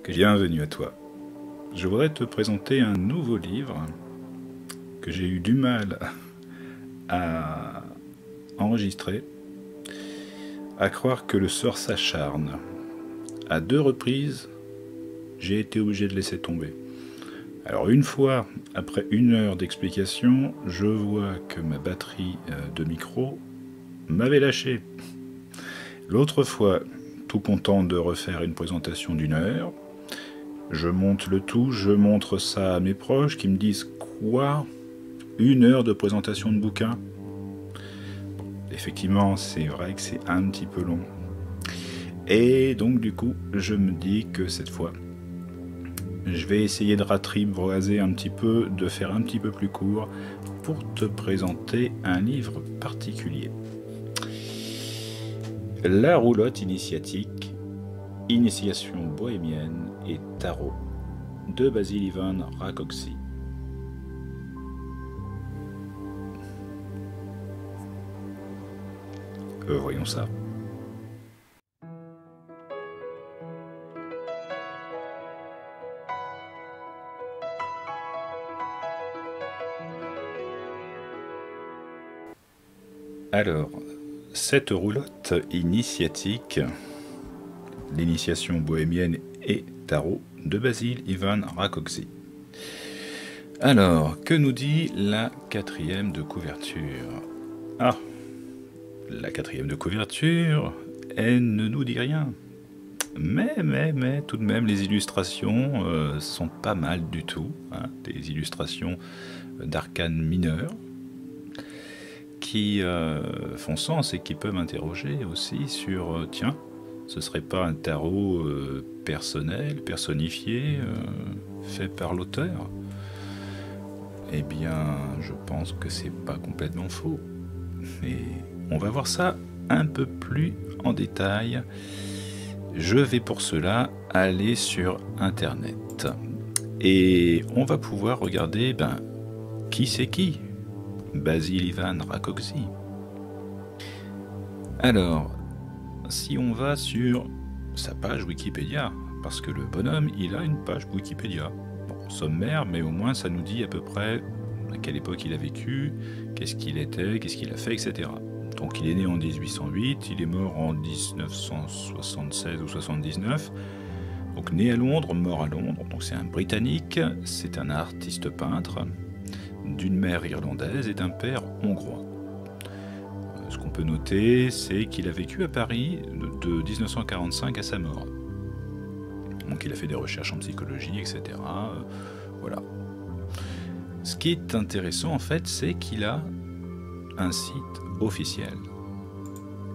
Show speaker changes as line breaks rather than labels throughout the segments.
Bienvenue à toi. Je voudrais te présenter un nouveau livre que j'ai eu du mal à enregistrer, à croire que le sort s'acharne. À 2 reprises, j'ai été obligé de laisser tomber. Alors une fois, après 1 heure d'explication, je vois que ma batterie de micro m'avait lâché. L'autre fois, tout content de refaire une présentation d'1 heure, je monte le tout, je montre ça à mes proches qui me disent « Quoi ? 1 heure de présentation de bouquin ?» Bon, effectivement, c'est vrai que c'est un petit peu long. Et donc du coup, je me dis que cette fois, je vais essayer de rattraper un petit peu, de faire un petit peu plus court pour te présenter un livre particulier. La roulotte initiatique, initiation bohémienne et tarot de Basil Ivan Rákóczi. Voyons ça. Alors, cette roulotte initiatique, l'initiation bohémienne et tarot de Basil Ivan Rákóczi. Alors, que nous dit la 4e de couverture? Ah, la 4e de couverture, elle ne nous dit rien. Mais, tout de même, les illustrations sont pas mal du tout. Hein, des illustrations d'arcanes mineurs qui font sens et qui peuvent m'interroger aussi sur, tiens, ce serait pas un tarot personnel, personnifié, fait par l'auteur? Eh bien, je pense que c'est pas complètement faux. Et on va voir ça un peu plus en détail. Je vais pour cela aller sur Internet. Et on va pouvoir regarder, qui c'est qui? Basil Ivan Rákóczi. Alors, si on va sur sa page Wikipédia, parce que le bonhomme, il a une page Wikipédia. Bon, sommaire, mais au moins ça nous dit à peu près à quelle époque il a vécu, qu'est-ce qu'il était, qu'est-ce qu'il a fait, etc. Donc il est né en 1808, il est mort en 1976 ou 79. Donc né à Londres, mort à Londres. Donc c'est un Britannique, c'est un artiste peintre, d'une mère irlandaise et d'un père hongrois. Ce qu'on peut noter, c'est qu'il a vécu à Paris de 1945 à sa mort. Donc il a fait des recherches en psychologie, etc. Voilà. Ce qui est intéressant, en fait, c'est qu'il a un site officiel.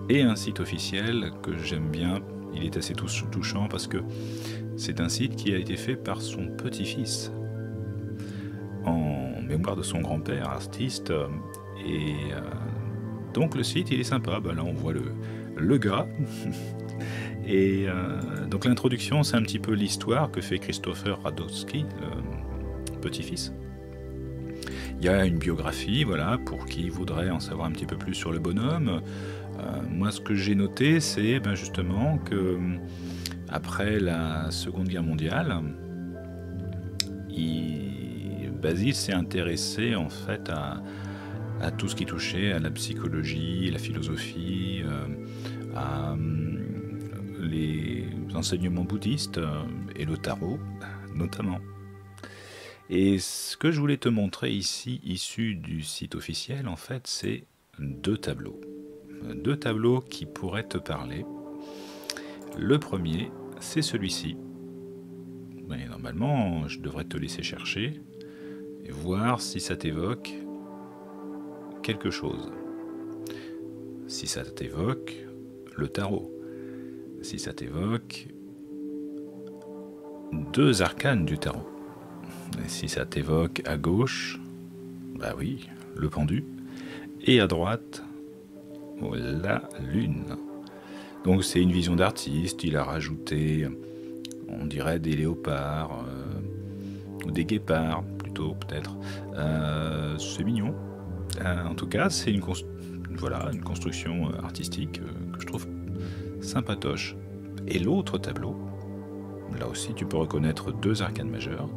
Et un site officiel que j'aime bien, il est assez touchant parce que c'est un site qui a été fait par son petit-fils, en mémoire de son grand-père, artiste. Et donc le site, il est sympa. Là, on voit le gars. Et donc l'introduction, c'est un petit peu l'histoire que fait Christopher Radowski, le petit-fils. Il y a une biographie, voilà, pour qui voudrait en savoir un petit peu plus sur le bonhomme. Moi, ce que j'ai noté, c'est justement que après la Seconde Guerre mondiale, Basil s'est intéressé en fait à tout ce qui touchait à la psychologie, la philosophie, à les enseignements bouddhistes et le tarot notamment. Et ce que je voulais te montrer ici, issu du site officiel, en fait, c'est 2 tableaux. 2 tableaux qui pourraient te parler. Le premier, c'est celui-ci. Mais normalement, je devrais te laisser chercher et voir si ça t'évoque quelque chose. Si ça t'évoque le tarot. Si ça t'évoque 2 arcanes du tarot. Et si ça t'évoque à gauche, oui, le pendu, et à droite, la lune. Donc c'est une vision d'artiste, il a rajouté, on dirait des léopards, ou des guépards, plutôt peut-être. C'est mignon. En tout cas, c'est une construction artistique que je trouve sympatoche. Et l'autre tableau, Là aussi, tu peux reconnaître 2 arcades majeures.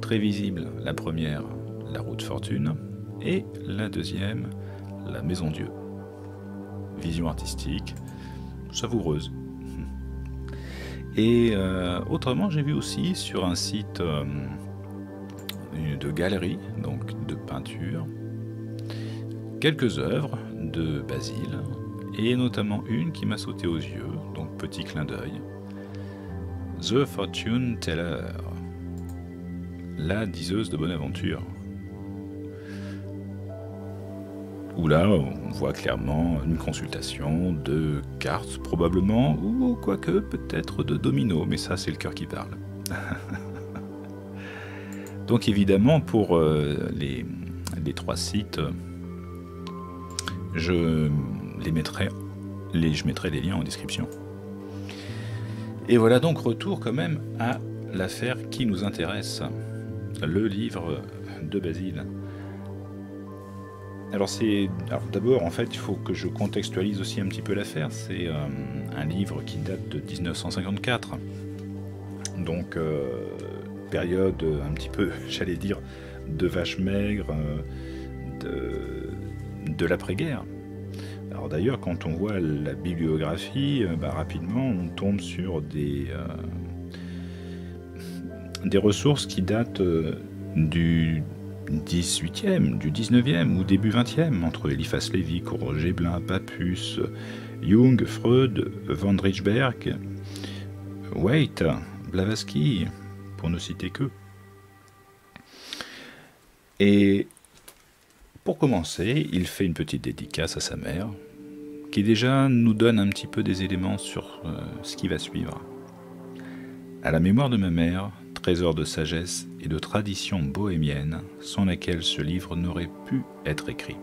Très visible, la première, la roue de fortune, et la deuxième, la maison Dieu. Vision artistique, savoureuse. Et autrement, j'ai vu aussi sur un site de galerie, donc de peinture, quelques œuvres de Basile, et notamment une qui m'a sauté aux yeux, donc petit clin d'œil. The Fortune Teller, la diseuse de bonne aventure. Où là, on voit clairement une consultation de cartes, probablement, ou quoique peut-être de dominos, mais ça c'est le cœur qui parle. Donc évidemment, pour les 3 sites, je mettrai les liens en description. Et voilà donc retour quand même à l'affaire qui nous intéresse, le livre de Basile. Alors d'abord, en fait, il faut que je contextualise aussi un petit peu l'affaire. C'est un livre qui date de 1954, donc période un petit peu, j'allais dire, de vache maigre, de l'après-guerre. Alors d'ailleurs, quand on voit la bibliographie, rapidement, on tombe sur des ressources qui datent du 18e, du 19e ou début 20e, entre Eliphas Lévy, Roger-Blin, Papus, Jung, Freud, von Richberg, Waite, Blavatsky, pour ne citer que. Et pour commencer, il fait une petite dédicace à sa mère, qui déjà nous donne un petit peu des éléments sur ce qui va suivre. À la mémoire de ma mère, trésor de sagesse et de tradition bohémienne, sans laquelle ce livre n'aurait pu être écrit.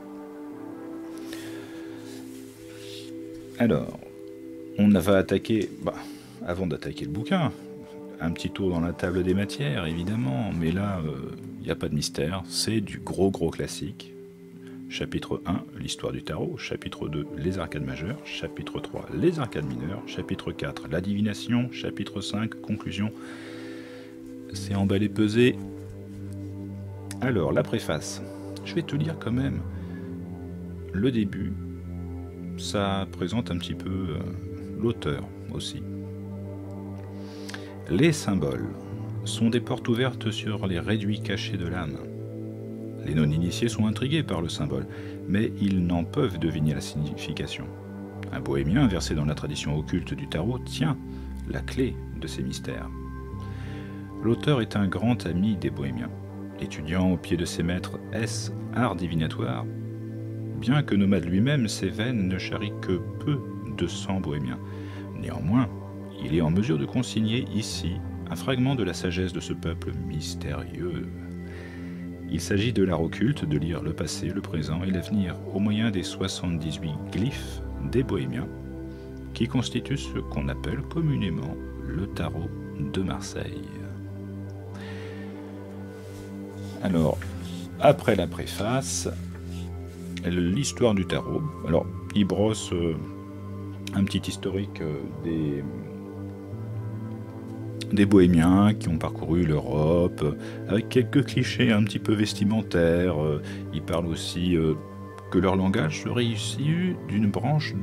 Alors, on va attaquer, avant d'attaquer le bouquin, un petit tour dans la table des matières, évidemment, mais là, il n'y a pas de mystère, c'est du gros classique. Chapitre 1, l'histoire du tarot. Chapitre 2, les arcades majeures. Chapitre 3, les arcades mineures. Chapitre 4, la divination. Chapitre 5, conclusion. C'est emballé pesé. Alors, la préface. Je vais te lire quand même le début. Ça présente un petit peu l'auteur aussi. Les symboles sont des portes ouvertes sur les réduits cachés de l'âme. Les non-initiés sont intrigués par le symbole, mais ils n'en peuvent deviner la signification. Un bohémien versé dans la tradition occulte du tarot tient la clé de ces mystères. L'auteur est un grand ami des bohémiens. Étudiant au pied de ses maîtres S, art divinatoire, bien que nomade lui-même, ses veines ne charrient que peu de sang bohémien. Néanmoins, il est en mesure de consigner ici un fragment de la sagesse de ce peuple mystérieux. Il s'agit de l'art occulte de lire le passé, le présent et l'avenir au moyen des 78 glyphes des bohémiens, qui constituent ce qu'on appelle communément le tarot de Marseille. Alors, après la préface, l'histoire du tarot. Alors, il brosse un petit historique des bohémiens qui ont parcouru l'Europe, avec quelques clichés un petit peu vestimentaires. Il parle aussi que leur langage serait issu d'une branche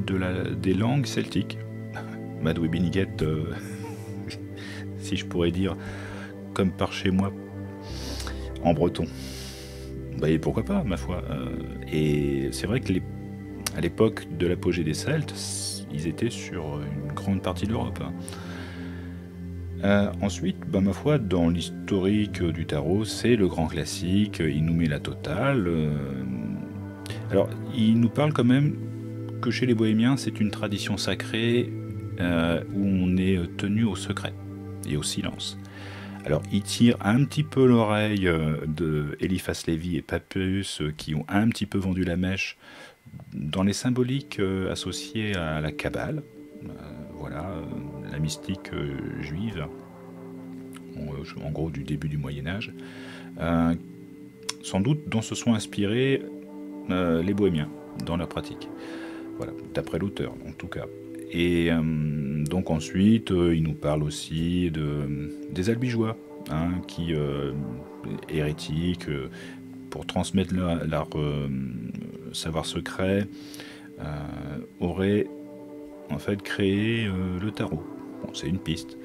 des langues celtiques. Madoué Béniguette, si je pourrais dire, comme par chez moi, en breton. Et pourquoi pas, ma foi. Et c'est vrai que à l'époque de l'apogée des Celtes, ils étaient sur une grande partie de l'Europe. Ensuite, ma foi, dans l'historique du tarot, c'est le grand classique, il nous met la totale. Alors, il nous parle quand même que chez les bohémiens, c'est une tradition sacrée où on est tenu au secret et au silence. Alors, il tire un petit peu l'oreille de Eliphas Lévy et Papus qui ont un petit peu vendu la mèche dans les symboliques associées à la Kabbale. Voilà, la mystique juive, en gros du début du Moyen-Âge, sans doute dont se sont inspirés les bohémiens dans leur pratique. Voilà, d'après l'auteur en tout cas. Et Donc ensuite, il nous parle aussi des albigeois, hein, qui, hérétiques, pour transmettre leur savoir secret, auraient en fait créé le tarot. Bon, c'est une piste.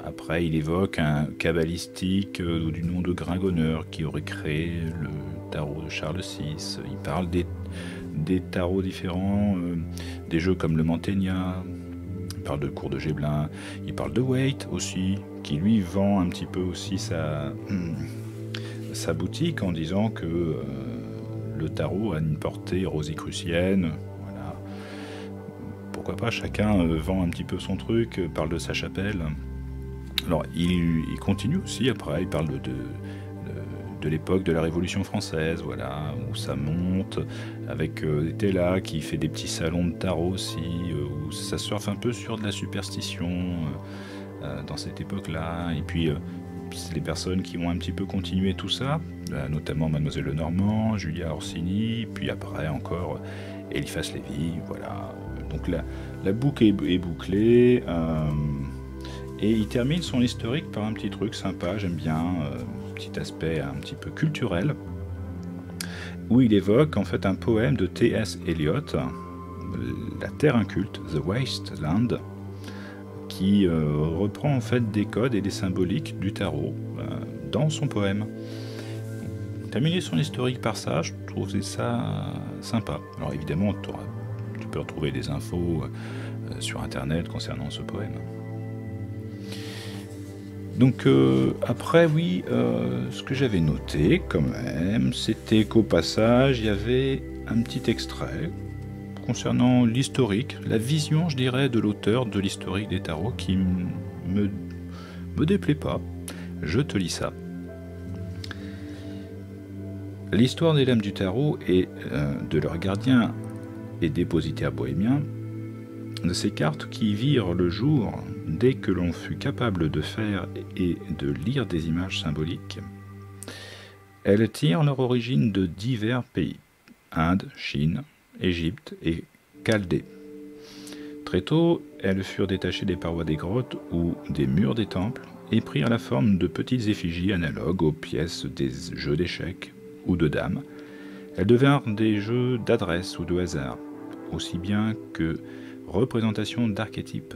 Après, il évoque un cabalistique du nom de Gringonneur qui aurait créé le tarot de Charles VI. Il parle des tarots différents, des jeux comme le Mantegna. Il parle de cours de Gébelin. Il parle de Waite aussi, qui lui vend un petit peu aussi sa boutique en disant que le tarot a une portée rosicrucienne. Voilà. Pourquoi pas, chacun vend un petit peu son truc, parle de sa chapelle. Alors, il continue aussi, après, il parle de l'époque de la Révolution française, voilà, où ça monte, avec Tella qui fait des petits salons de tarot aussi, où ça surfe un peu sur de la superstition dans cette époque-là. Et puis, c'est les personnes qui ont un petit peu continué tout ça, notamment Mademoiselle Lenormand, Julia Orsini, puis après encore Eliphas Lévy, voilà. Donc la boucle est bouclée. Et il termine son historique par un petit truc sympa, j'aime bien, petit aspect un petit peu culturel, où il évoque en fait un poème de T.S. Eliot, La Terre inculte, The Wasteland, qui reprend en fait des codes et des symboliques du tarot dans son poème. Terminer son historique par ça, je trouvais ça sympa. Alors évidemment, tu peux retrouver des infos sur internet concernant ce poème. Donc après, oui, ce que j'avais noté quand même, c'était qu'au passage, il y avait un petit extrait concernant l'historique, la vision, je dirais, de l'auteur de l'historique des tarots qui me déplaît pas. Je te lis ça. L'histoire des lames du tarot et de leurs gardiens et dépositaires bohémiens, de ces cartes qui virent le jour dès que l'on fut capable de faire et de lire des images symboliques, elles tirent leur origine de divers pays, Inde, Chine, Égypte et Chaldée. Très tôt, elles furent détachées des parois des grottes ou des murs des temples et prirent la forme de petites effigies analogues aux pièces des jeux d'échecs ou de dames. Elles devinrent des jeux d'adresse ou de hasard, aussi bien que représentations d'archétypes.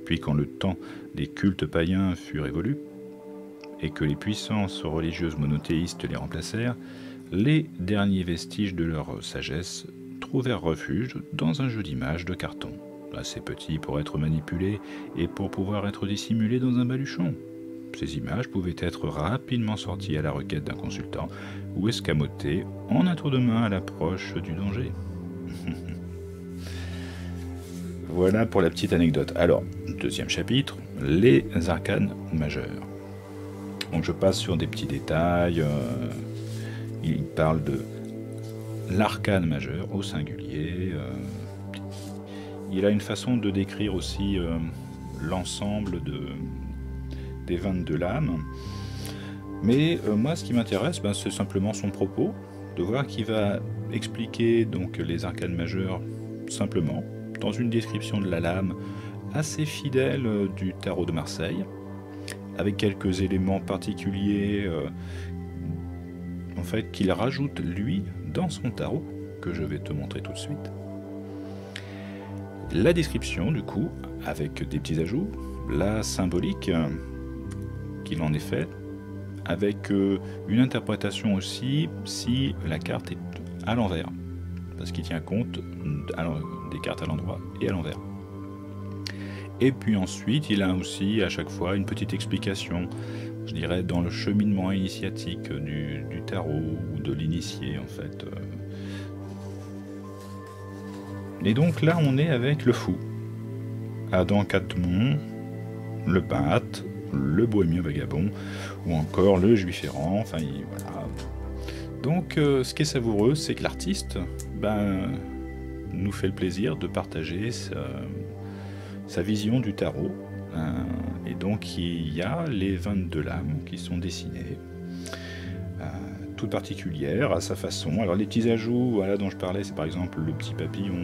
Puis quand le temps des cultes païens fut révolu, et que les puissances religieuses monothéistes les remplacèrent, les derniers vestiges de leur sagesse trouvèrent refuge dans un jeu d'images de carton, assez petit pour être manipulé et pour pouvoir être dissimulé dans un baluchon. Ces images pouvaient être rapidement sorties à la requête d'un consultant ou escamotées en un tour de main à l'approche du danger. Voilà pour la petite anecdote. Alors, deuxième chapitre, les arcanes majeures. Donc je passe sur des petits détails. Il parle de l'arcane majeur au singulier. Il a une façon de décrire aussi l'ensemble des 22 lames. Mais moi, ce qui m'intéresse, c'est simplement son propos, de voir qu'il va expliquer donc les arcanes majeures simplement, dans une description de la lame assez fidèle du tarot de Marseille, avec quelques éléments particuliers en fait qu'il rajoute lui dans son tarot, que je vais te montrer tout de suite. La description du coup, avec des petits ajouts, la symbolique qu'il en est fait, avec une interprétation aussi si la carte est à l'envers, parce qu'il tient compte des cartes à l'endroit et à l'envers. Et puis ensuite, il a aussi à chaque fois une petite explication, je dirais, dans le cheminement initiatique du tarot ou de l'initié en fait. Et donc là, on est avec le fou, Adam Catmon, le peintre, le bohémien vagabond, ou encore le juif errant, enfin voilà. Donc ce qui est savoureux, c'est que l'artiste nous fait le plaisir de partager sa vision du tarot. Et donc il y a les 22 lames qui sont dessinées, toutes particulières à sa façon. Alors les petits ajouts dont je parlais, c'est par exemple le petit papillon.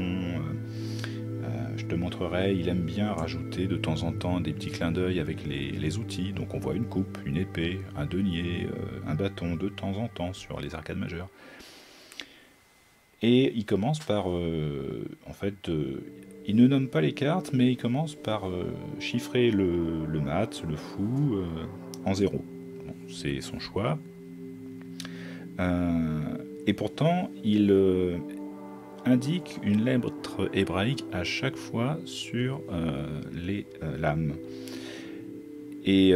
Je te montrerai, il aime bien rajouter de temps en temps des petits clins d'œil avec les outils. Donc on voit une coupe, une épée, un denier, un bâton de temps en temps sur les arcades majeures. Et il commence par, en fait, il ne nomme pas les cartes, mais il commence par chiffrer le mat, le fou, en 0. Bon, c'est son choix. Et pourtant, il indique une lettre hébraïque à chaque fois sur les lames. Et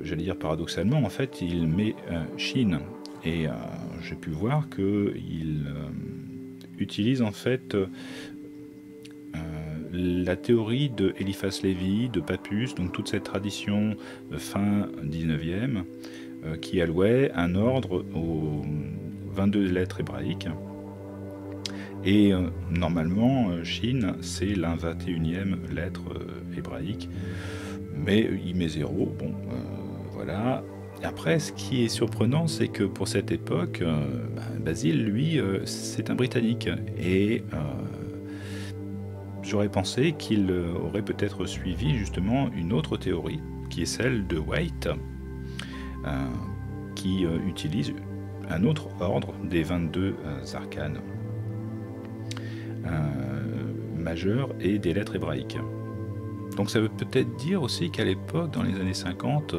j'allais dire paradoxalement, en fait, il met Shin. Et j'ai pu voir qu'il utilise en fait la théorie de Eliphas Lévi, de Papus, donc toute cette tradition fin 19e, qui allouait un ordre aux 22 lettres hébraïques. Et normalement, Shin, c'est la 21e lettre hébraïque, mais il met 0, bon, voilà. Et après, ce qui est surprenant, c'est que pour cette époque, Basile, lui, c'est un Britannique, et j'aurais pensé qu'il aurait peut-être suivi justement une autre théorie, qui est celle de Waite, qui utilise un autre ordre des 22 arcanes majeures et des lettres hébraïques. Donc ça veut peut-être dire aussi qu'à l'époque, dans les années 50,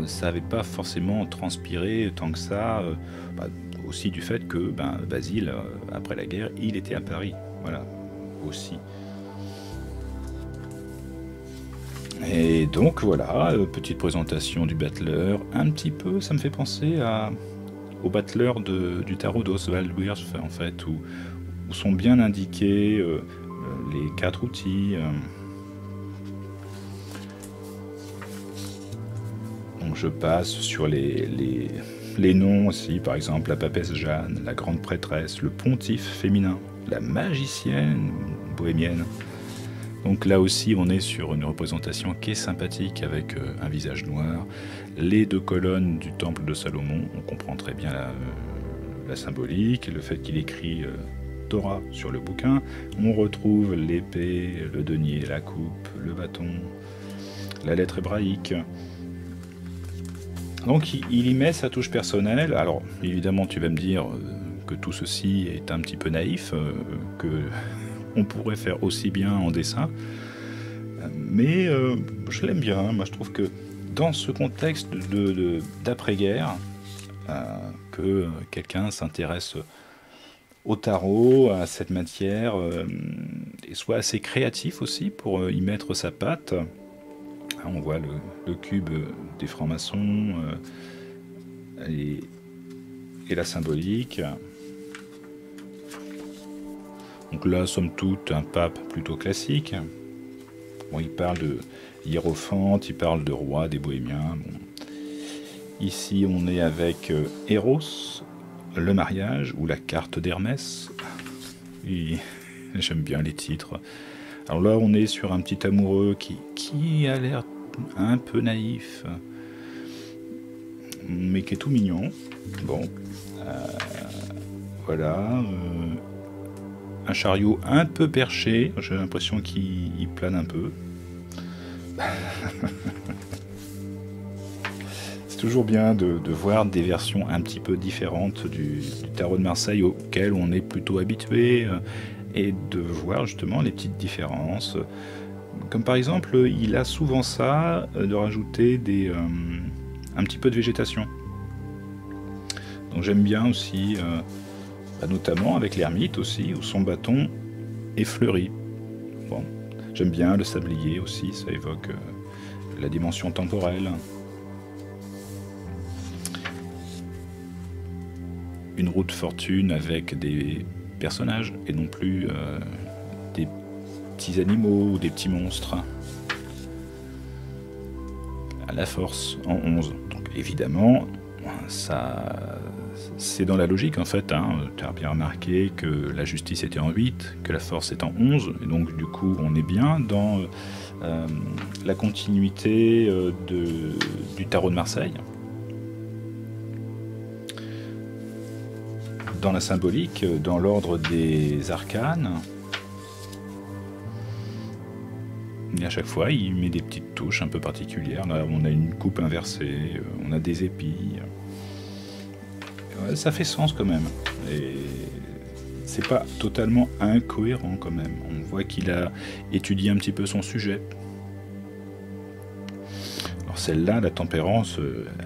ça n'avait pas forcément transpiré tant que ça, aussi du fait que Basile, après la guerre, il était à Paris. Voilà, aussi. Et donc voilà, petite présentation du battleur. Un petit peu, ça me fait penser au battleur du tarot d'Oswald Wirth, en fait, où sont bien indiqués les 4 outils. Donc je passe sur les noms aussi, par exemple la papesse Jeanne, la grande prêtresse, le pontife féminin, la magicienne bohémienne. Donc là aussi on est sur une représentation qui est sympathique avec un visage noir, les 2 colonnes du temple de Salomon, on comprend très bien la symbolique, le fait qu'il écrit Torah sur le bouquin, on retrouve l'épée, le denier, la coupe, le bâton, la lettre hébraïque. Donc il y met sa touche personnelle. Alors évidemment tu vas me dire que tout ceci est un petit peu naïf, que on pourrait faire aussi bien en dessin, mais je l'aime bien. Moi je trouve que dans ce contexte d'après-guerre, que quelqu'un s'intéresse au tarot, à cette matière, et soit assez créatif aussi pour y mettre sa patte. On voit le cube des francs-maçons et la symbolique. Donc là, somme toute, un pape plutôt classique. Bon, il parle de hiérophante, il parle de roi des bohémiens. Bon. Ici, on est avec Eros, le mariage, ou la carte d'Hermès. J'aime bien les titres. Alors là, on est sur un petit amoureux qui a l'air un peu naïf, mais qui est tout mignon. Bon, voilà. Un chariot un peu perché, j'ai l'impression qu'il plane un peu. C'est toujours bien de voir des versions un petit peu différentes du tarot de Marseille auquel on est plutôt habitué, et de voir justement les petites différences. Comme par exemple, il a souvent ça, de rajouter un petit peu de végétation. Donc j'aime bien aussi, notamment avec l'ermite aussi, où son bâton est fleuri. Bon, j'aime bien le sablier aussi, ça évoque la dimension temporelle. Une roue de fortune avec des personnages et non plus des petits animaux ou des petits monstres. À la force en 11. Donc évidemment, ça, c'est dans la logique en fait. Tu as bien remarqué que la justice était en 8, que la force est en 11. Et donc du coup, on est bien dans la continuité du tarot de Marseille. Dans la symbolique, dans l'ordre des arcanes, Et à chaque fois, il met des petites touches un peu particulières. Là, on a une coupe inversée, on a des épis. Ouais, ça fait sens quand même. Et c'est pas totalement incohérent quand même. On voit qu'il a étudié un petit peu son sujet. Alors celle-là, la tempérance,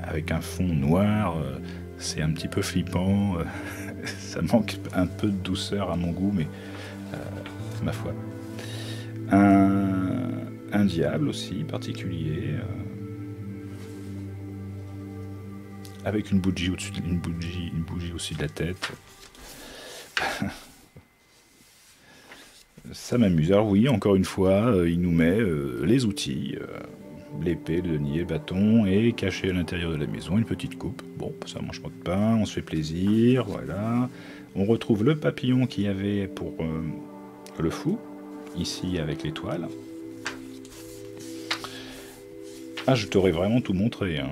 avec un fond noir, c'est un petit peu flippant. Ça manque un peu de douceur à mon goût, mais ma foi. Un diable aussi particulier, avec une bougie au-dessus de, une bougie au-dessus de la tête. Ça m'amuse. Alors oui, encore une fois, il nous met les outils, l'épée, le denier, le bâton, et caché à l'intérieur de la maison, une petite coupe. Bon, ça mange pas de pain, on se fait plaisir, voilà. On retrouve le papillon qu'il y avait pour le fou, ici avec l'étoile. Ah, je t'aurais vraiment tout montré, hein.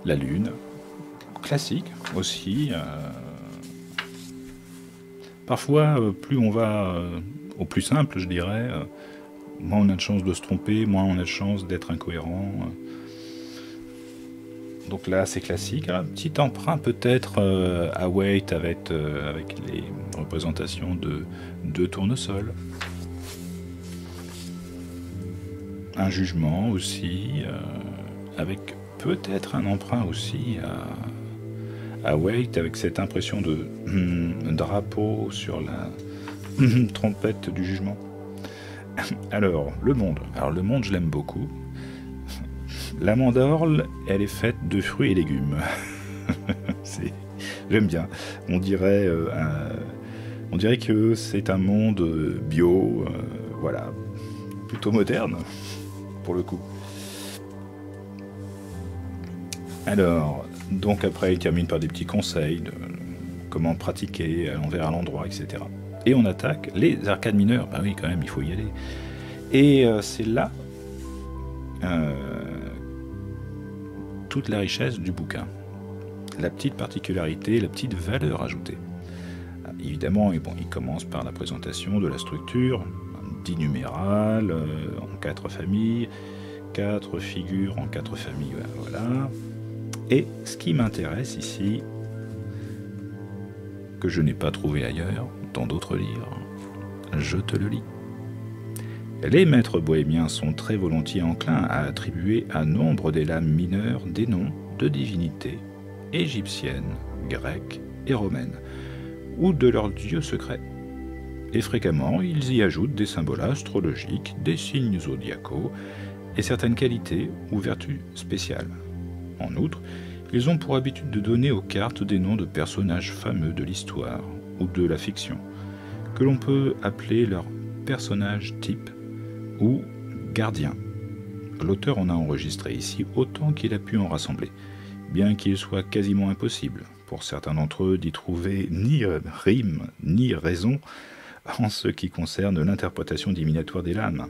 La lune, classique aussi. Parfois, plus on va au plus simple, je dirais, moins on a de chance de se tromper, moins on a de chance d'être incohérent. Donc là, c'est classique. Un petit emprunt peut-être à Waite avec les représentations de tournesol. Un jugement aussi, avec peut-être un emprunt aussi à Waite, avec cette impression de drapeau sur la trompette du jugement. Alors, le monde. Alors, le monde, je l'aime beaucoup. La mandorle, elle est faite de fruits et légumes. J'aime bien. On dirait que c'est un monde bio, voilà, plutôt moderne, pour le coup. Alors, donc après, il termine par des petits conseils de comment pratiquer à l'envers, à l'endroit, etc. Et on attaque les arcades mineures. Bah oui, quand même, il faut y aller. Et c'est là toute la richesse du bouquin. La petite particularité, la petite valeur ajoutée. Évidemment, bon, il commence par la présentation de la structure, 10 numérales en 4 familles, 4 figures en 4 familles, voilà. Et ce qui m'intéresse ici, que je n'ai pas trouvé ailleurs, dans d'autres livres, je te le lis. Les maîtres bohémiens sont très volontiers enclins à attribuer à nombre des lames mineures des noms de divinités égyptiennes, grecques et romaines, ou de leurs dieux secrets. Et fréquemment, ils y ajoutent des symboles astrologiques, des signes zodiacaux et certaines qualités ou vertus spéciales. En outre, ils ont pour habitude de donner aux cartes des noms de personnages fameux de l'histoire ou de la fiction, que l'on peut appeler leur personnage type ou gardien. L'auteur en a enregistré ici autant qu'il a pu en rassembler, bien qu'il soit quasiment impossible pour certains d'entre eux d'y trouver ni rime ni raison en ce qui concerne l'interprétation divinatoire des lames.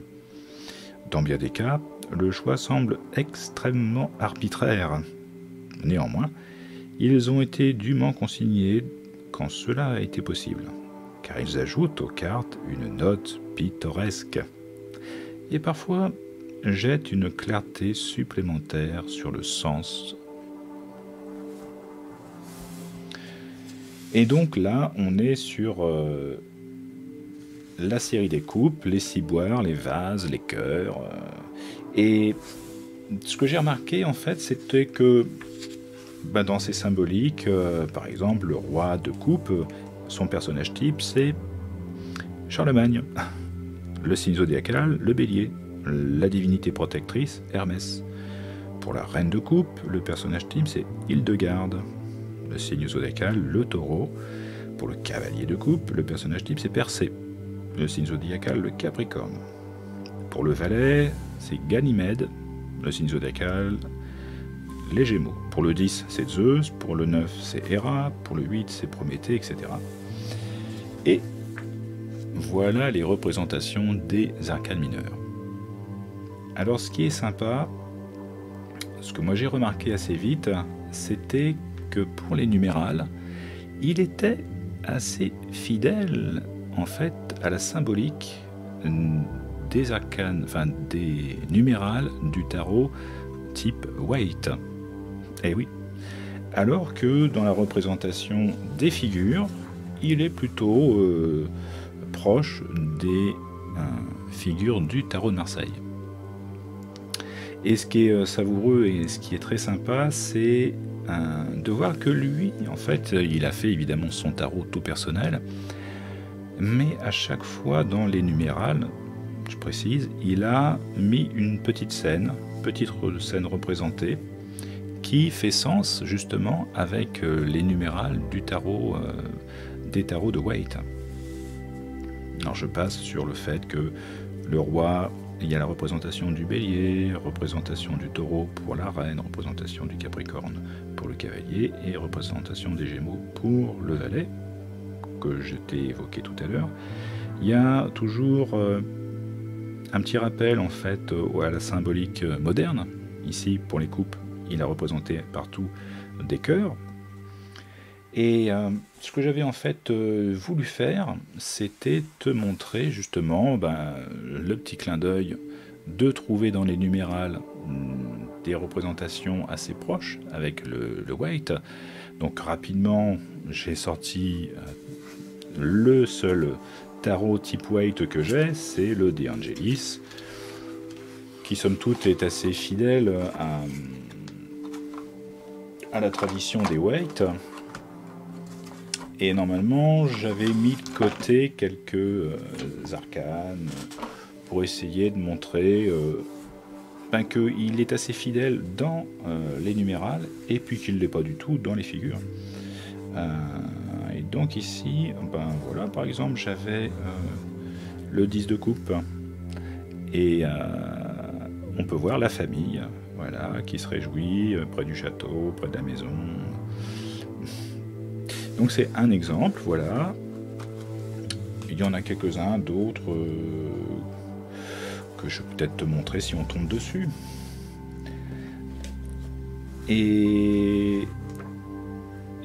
Dans bien des cas, le choix semble extrêmement arbitraire. Néanmoins, ils ont été dûment consignés quand cela a été possible, car ils ajoutent aux cartes une note pittoresque et parfois jettent une clarté supplémentaire sur le sens. Et donc là, on est sur la série des coupes, les ciboires, les vases, les cœurs. Et ce que j'ai remarqué, en fait, c'était que dans ces symboliques, par exemple, le roi de coupe, son personnage type, c'est Charlemagne. Le signe zodiacal, le bélier. La divinité protectrice, Hermès. Pour la reine de coupe, le personnage type, c'est Hildegarde. Le signe zodiacal, le taureau. Pour le cavalier de coupe, le personnage type, c'est Persée. Le signe zodiacal, le capricorne. Pour le valet, c'est Ganymède. Le signe zodiacal, les Gémeaux. Pour le 10, c'est Zeus. Pour le 9, c'est Héra. Pour le 8, c'est Prométhée, etc. Et voilà les représentations des arcades mineures. Alors, ce qui est sympa, ce que moi j'ai remarqué assez vite, c'était que pour les numérales, il était assez fidèle, en fait, à la symbolique des arcanes, enfin des numérales du tarot type Waite. Eh oui. Alors que dans la représentation des figures, il est plutôt proche des figures du tarot de Marseille. Et ce qui est savoureux et ce qui est très sympa, c'est de voir que lui, en fait, il a fait évidemment son tarot tout personnel, mais à chaque fois dans les numérales, je précise, il a mis une petite scène représentée, qui fait sens justement avec les numérales du tarot, des tarots de Waite. Alors je passe sur le fait que le roi, il y a la représentation du bélier, représentation du taureau pour la reine, représentation du capricorne pour le cavalier et représentation des gémeaux pour le valet, que je t'ai évoqué tout à l'heure. Il y a toujours un petit rappel en fait à la symbolique moderne. Ici pour les coupes, il a représenté partout des cœurs. Et ce que j'avais en fait voulu faire, c'était te montrer justement le petit clin d'œil de trouver dans les numérales des représentations assez proches avec le Waite. Donc rapidement, j'ai sorti le seul tarot type Waite que j'ai, c'est le De Angelis, qui somme toute est assez fidèle à la tradition des Waite. Et normalement, j'avais mis de côté quelques arcanes pour essayer de montrer qu'il est assez fidèle dans les numérales et puis qu'il ne l'est pas du tout dans les figures. Et donc ici, voilà, par exemple, j'avais le 10 de coupe et on peut voir la famille, voilà, qui se réjouit près du château, près de la maison. Donc c'est un exemple, voilà. Il y en a quelques-uns d'autres que je vais peut-être te montrer si on tombe dessus. Et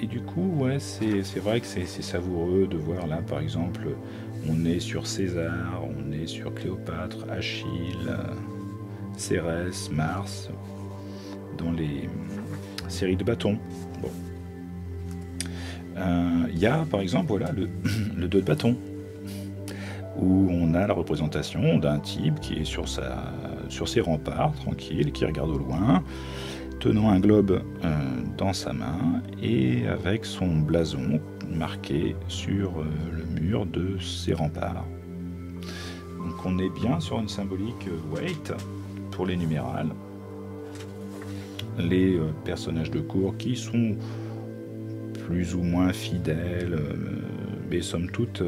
du coup, ouais, c'est vrai que c'est savoureux de voir là, par exemple, on est sur César, on est sur Cléopâtre, Achille, Cérès, Mars, dans les séries de bâtons. Bon. Il y a par exemple voilà, le 2 de bâton, où on a la représentation d'un type qui est sur ses remparts, tranquille, qui regarde au loin, tenant un globe dans sa main et avec son blason marqué sur le mur de ses remparts. Donc on est bien sur une symbolique Waite pour les numérales. Les personnages de cour qui sont plus ou moins fidèles, mais somme toute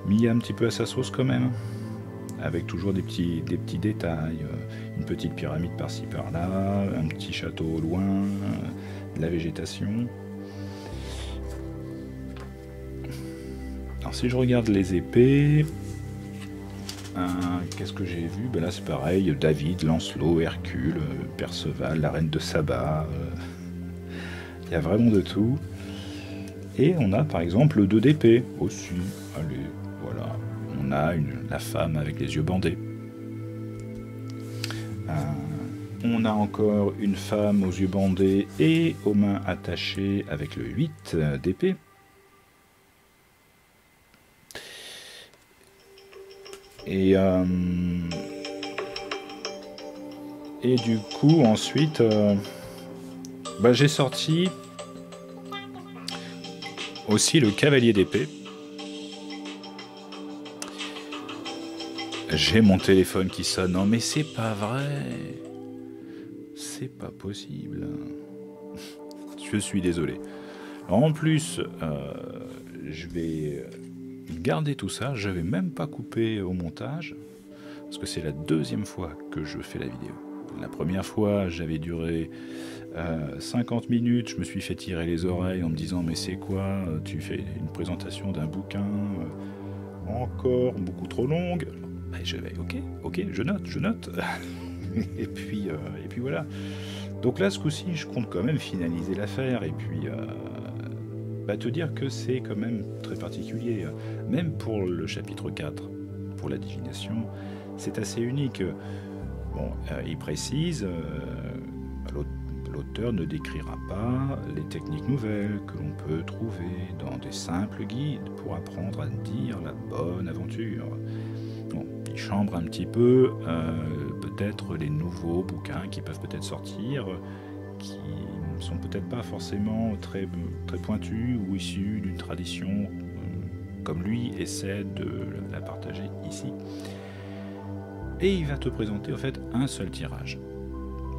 mis un petit peu à sa sauce quand même, avec toujours des petits détails, une petite pyramide par-ci par-là, un petit château au loin, de la végétation. Alors si je regarde les épées, qu'est-ce que j'ai vu? Là c'est pareil, David, Lancelot, Hercule, Perceval, la reine de Saba. Il y a vraiment de tout. Et on a par exemple le 2 d'épée aussi. Allez, voilà. On a la femme avec les yeux bandés. On a encore une femme aux yeux bandés et aux mains attachées avec le 8 d'épée. Et du coup, ensuite, j'ai sorti aussi le cavalier d'épée. J'ai mon téléphone qui sonne. Non mais c'est pas vrai. C'est pas possible. Je suis désolé. Alors, en plus, je vais garder tout ça. Je vais même pas couper au montage. Parce que c'est la deuxième fois que je fais la vidéo. La première fois, j'avais duré 50 minutes, je me suis fait tirer les oreilles en me disant mais c'est quoi, tu fais une présentation d'un bouquin encore beaucoup trop longue. Et j'avais ok, je note. et puis voilà. Donc là ce coup-ci je compte quand même finaliser l'affaire et puis te dire que c'est quand même très particulier, même pour le chapitre 4. pour la divination, c'est assez unique. Bon, il précise, l'auteur ne décrira pas les techniques nouvelles que l'on peut trouver dans des simples guides pour apprendre à dire la bonne aventure. Bon, il chambre un petit peu peut-être les nouveaux bouquins qui peuvent peut-être sortir, qui ne sont peut-être pas forcément très pointus ou issus d'une tradition comme lui essaie de la partager ici. Et il va te présenter en fait un seul tirage,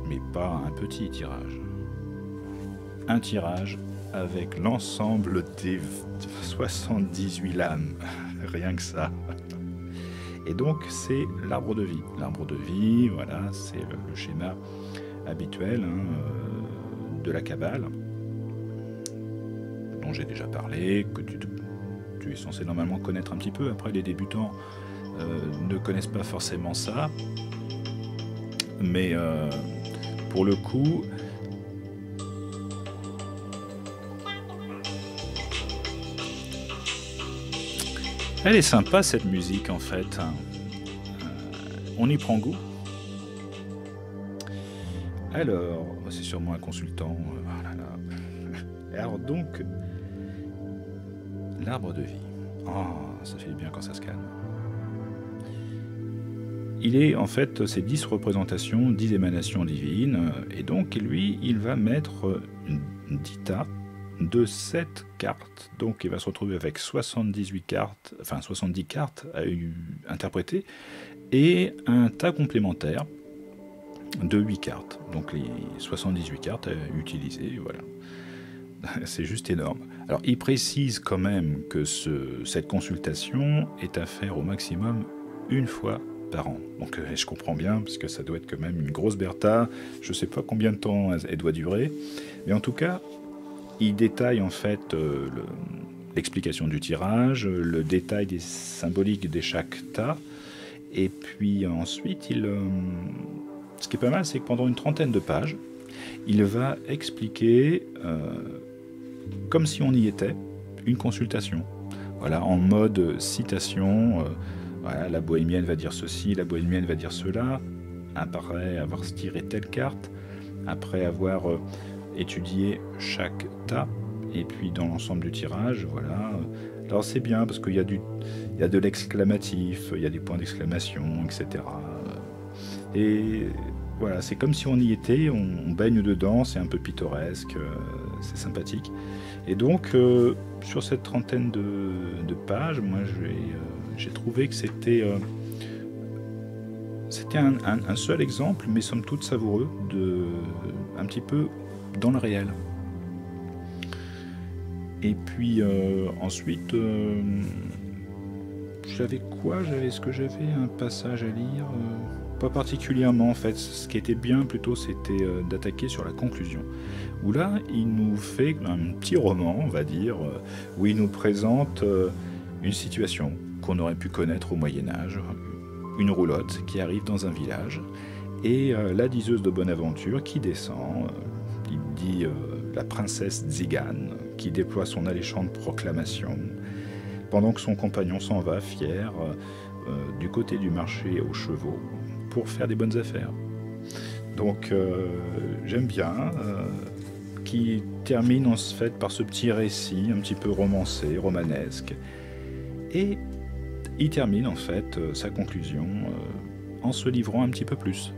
mais pas un petit tirage. Un tirage avec l'ensemble des 78 lames, rien que ça. Et donc c'est l'arbre de vie. L'arbre de vie, voilà, c'est le schéma habituel de la Kabbale, dont j'ai déjà parlé, que tu es censé normalement connaître un petit peu. Après, les débutants ne connaissent pas forcément ça, mais pour le coup, elle est sympa cette musique en fait. On y prend goût. Alors, c'est sûrement un consultant. Oh là là. Alors donc, l'arbre de vie. Oh, ça fait bien quand ça se calme. Il est en fait, c'est 10 représentations, 10 émanations divines, et donc lui, il va mettre une dita de 7 cartes. Donc il va se retrouver avec 78 cartes, enfin 70 cartes à interpréter, et un tas complémentaire de 8 cartes. Donc les 78 cartes à utiliser, voilà. C'est juste énorme. Alors il précise quand même que cette consultation est à faire au maximum une fois par an. Donc je comprends bien, parce que ça doit être quand même une grosse bertha. Je ne sais pas combien de temps elle doit durer, mais en tout cas, il détaille en fait l'explication du tirage, le détail des symboliques de chaque tas, et puis ensuite, ce qui est pas mal, c'est que pendant une trentaine de pages, il va expliquer, comme si on y était, une consultation. Voilà, en mode citation. Voilà, la bohémienne va dire ceci, la bohémienne va dire cela, après avoir tiré telle carte, après avoir étudié chaque tas, et puis dans l'ensemble du tirage, voilà. Alors c'est bien parce qu'il y a de l'exclamatif, il y a des points d'exclamation, etc. Et voilà, c'est comme si on y était, on baigne dedans, c'est un peu pittoresque, c'est sympathique. Et donc, sur cette trentaine de pages, moi j'ai trouvé que c'était un seul exemple, mais somme toute savoureux, un petit peu dans le réel. Et puis ensuite, j'avais un passage à lire, pas particulièrement en fait. Ce qui était bien plutôt, c'était d'attaquer sur la conclusion, où là il nous fait un petit roman, on va dire, où il nous présente une situation qu'on aurait pu connaître au Moyen-Âge, une roulotte qui arrive dans un village, et la diseuse de Bonaventure qui descend, il dit la princesse Zigane, qui déploie son alléchante proclamation, pendant que son compagnon s'en va, fier, du côté du marché aux chevaux, pour faire des bonnes affaires. Donc j'aime bien, qui termine en fait par ce petit récit, un petit peu romancé, romanesque, et il termine en fait sa conclusion en se livrant un petit peu plus.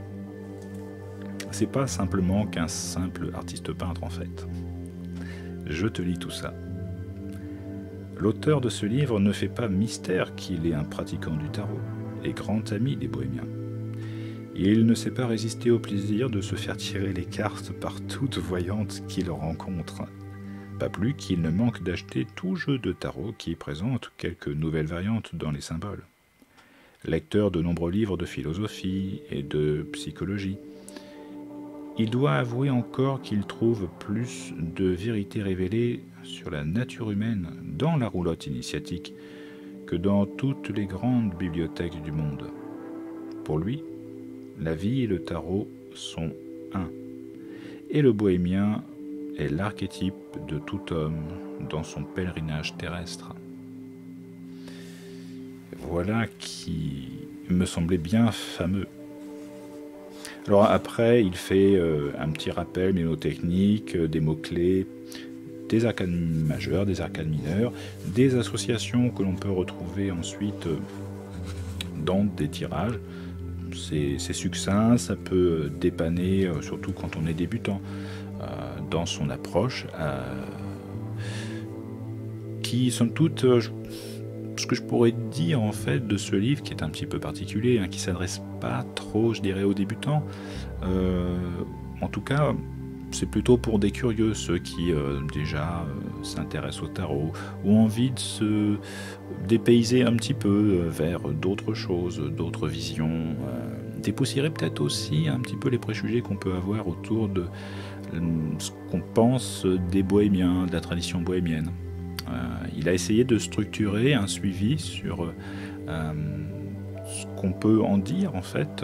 C'est pas simplement qu'un simple artiste peintre en fait. Je te lis tout ça. L'auteur de ce livre ne fait pas mystère qu'il est un pratiquant du tarot et grand ami des bohémiens. Il ne s'est pas résisté au plaisir de se faire tirer les cartes par toute voyante qu'il rencontre. Pas plus qu'il ne manque d'acheter tout jeu de tarot qui présente quelques nouvelles variantes dans les symboles. Lecteur de nombreux livres de philosophie et de psychologie, il doit avouer encore qu'il trouve plus de vérité révélée sur la nature humaine dans la roulotte initiatique que dans toutes les grandes bibliothèques du monde. Pour lui, la vie et le tarot sont un, et le bohémien est l'archétype de tout homme dans son pèlerinage terrestre. voilà qui me semblait bien fameux. Alors après, il fait un petit rappel mnémotechnique, des mots-clés, des arcanes majeurs, des arcanes mineurs, des associations que l'on peut retrouver ensuite dans des tirages. C'est succinct, ça peut dépanner, surtout quand on est débutant, dans son approche, qui, somme toute, ce que je pourrais dire en fait de ce livre, qui est un petit peu particulier, qui s'adresse pas trop, je dirais, aux débutants. En tout cas, c'est plutôt pour des curieux, ceux qui déjà s'intéressent au tarot, ou ont envie de se dépayser un petit peu vers d'autres choses, d'autres visions, dépoussiérer peut-être aussi un petit peu les préjugés qu'on peut avoir autour de ce qu'on pense des bohémiens, de la tradition bohémienne. Il a essayé de structurer un suivi sur ce qu'on peut en dire, en fait,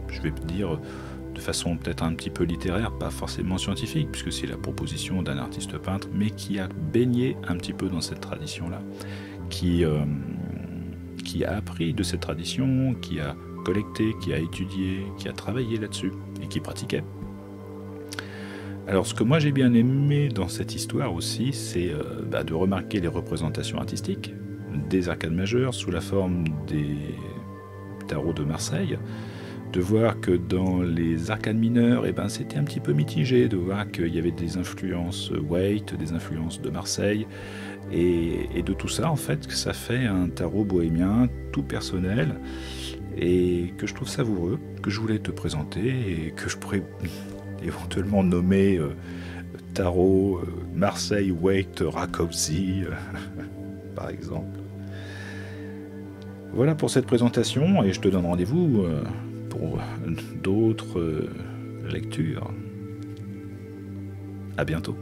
je vais dire de façon peut-être un petit peu littéraire, pas forcément scientifique, puisque c'est la proposition d'un artiste peintre, mais qui a baigné un petit peu dans cette tradition-là, qui a appris de cette tradition, qui a collecté, qui a étudié, qui a travaillé là-dessus, et qui pratiquait. Alors ce que moi j'ai bien aimé dans cette histoire aussi, c'est de remarquer les représentations artistiques des arcanes majeures sous la forme des tarots de Marseille, de voir que dans les arcanes mineures, c'était un petit peu mitigé, de voir qu'il y avait des influences Waite, des influences de Marseille, et de tout ça, en fait, que ça fait un tarot bohémien tout personnel, et que je trouve savoureux, que je voulais te présenter, et que je pourrais éventuellement nommer tarot Marseille, Waite, Rákóczi, par exemple. Voilà pour cette présentation, et je te donne rendez-vous pour d'autres lectures. À bientôt.